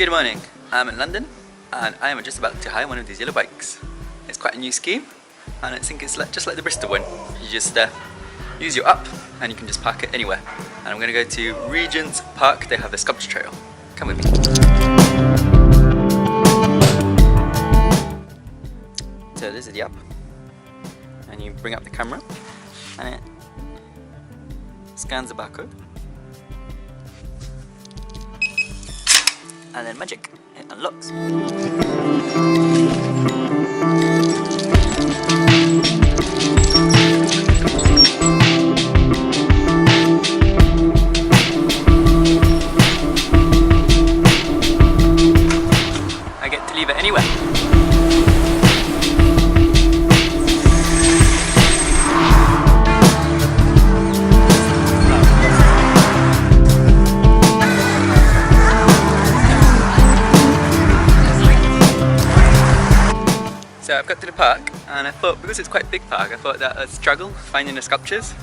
Good morning, I'm in London and I am just about to hire one of these yellow bikes. It's quite a new scheme and I think it's just like the Bristol one. You just use your app and you can just park it anywhere. And I'm going to go to Regents Park, they have the sculpture trail. Come with me. So this is the app and you bring up the camera and it scans the barcode. And then magic, it unlocks. I get to leave it anywhere. So I've got to the park and I thought, because it's quite a big park, I thought that I'd struggle finding the sculptures,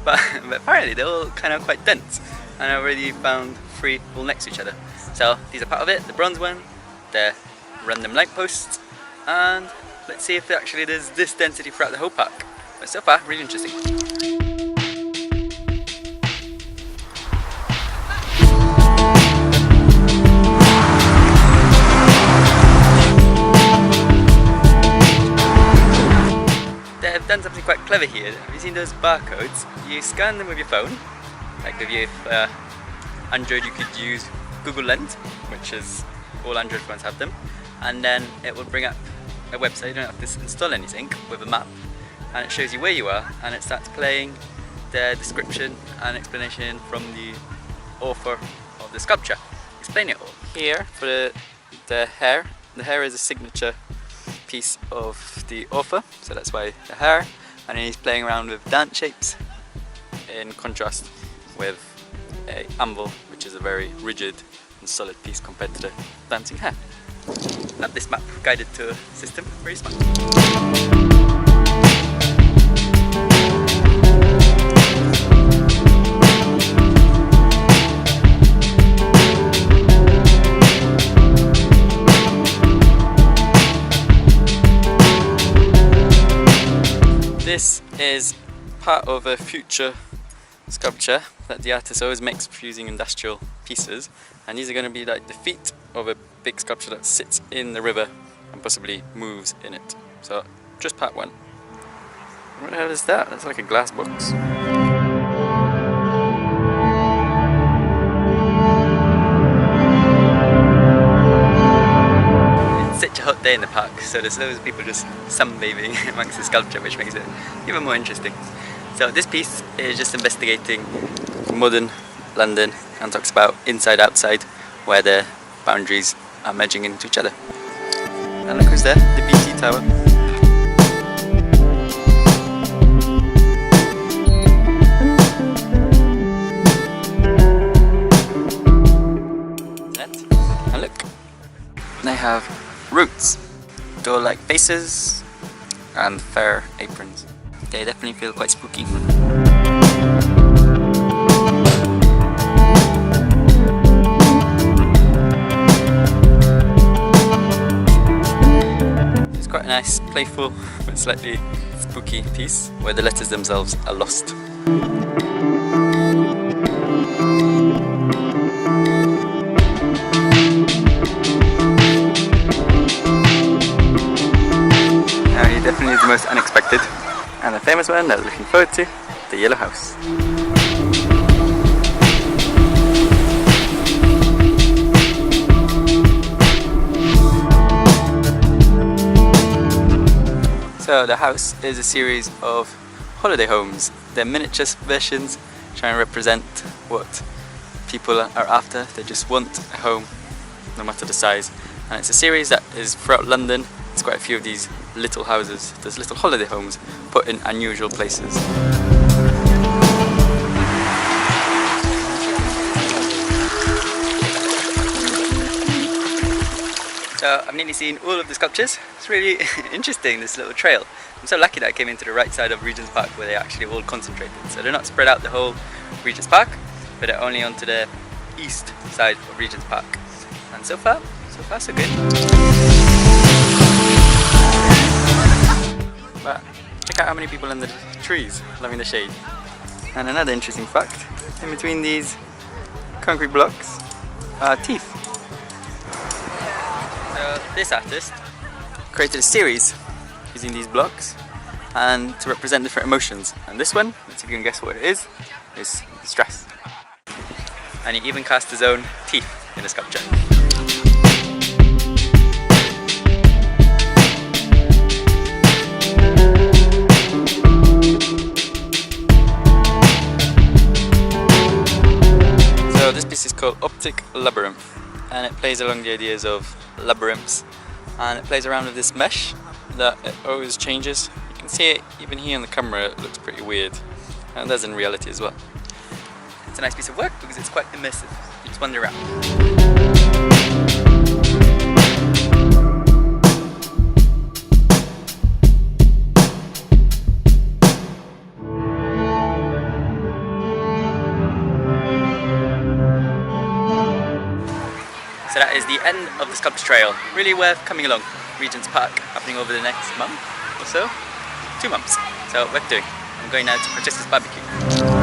but apparently they're all kind of quite dense and I already found 3 all next to each other. So these are part of it, the bronze one, the random lampposts, and let's see if actually there's this density throughout the whole park. But so far, really interesting. They've done something quite clever here. Have you seen those barcodes? You scan them with your phone. Like if you have Android, you could use Google Lens, which is all Android phones have them, and then it will bring up a website. You don't have to install anything, with a map, and it shows you where you are, and it starts playing the description and explanation from the author of the sculpture. Explain it all. Here for the hair. The hair is a signature piece of the author, so that's why the hair, and then he's playing around with dance shapes in contrast with a anvil, which is a very rigid and solid piece compared to the dancing hair. Love this map guided tour system, very smart. This is part of a future sculpture that the artist always makes using industrial pieces, and these are going to be like the feet of a big sculpture that sits in the river and possibly moves in it. So just part 1. What the hell is that? That's like a glass box. Such a hot day in the park, so there's loads of people just sunbathing amongst the sculpture, which makes it even more interesting. So this piece is just investigating modern London and talks about inside outside, where the boundaries are merging into each other. And look who's there, the BT Tower. And look, they have roots, door-like faces and fur aprons. They definitely feel quite spooky. It's quite a nice, playful but slightly spooky piece where the letters themselves are lost. Definitely the most unexpected, and the famous one that I was looking forward to, the yellow house. So the house is a series of holiday homes. They're miniature versions trying to represent what people are after. They just want a home, no matter the size. And it's a series that is throughout London. There's quite a few of these little houses, there's little holiday homes put in unusual places. So I've nearly seen all of the sculptures. It's really interesting, this little trail. I'm so lucky that I came into the right side of Regents Park where they actually all concentrated. So they're not spread out the whole Regents Park, but they're only onto the east side of Regents Park. And so far so good. But check out how many people in the trees loving the shade. And another interesting fact, in between these concrete blocks are teeth. So this artist created a series using these blocks and to represent different emotions. And this one, let's see if you can guess what it is stress. And he even cast his own teeth in the sculpture. So this piece is called Optic Labyrinth, and it plays along the ideas of labyrinths, and it plays around with this mesh that it always changes. You can see it even here on the camera, it looks pretty weird, and it does in reality as well. It's a nice piece of work because it's quite immersive. You just wander around. So that is the end of the sculpture trail. Really worth coming along. Regents Park, happening over the next month or so. 2 months. So worth doing. I'm going now to Francesca's barbecue.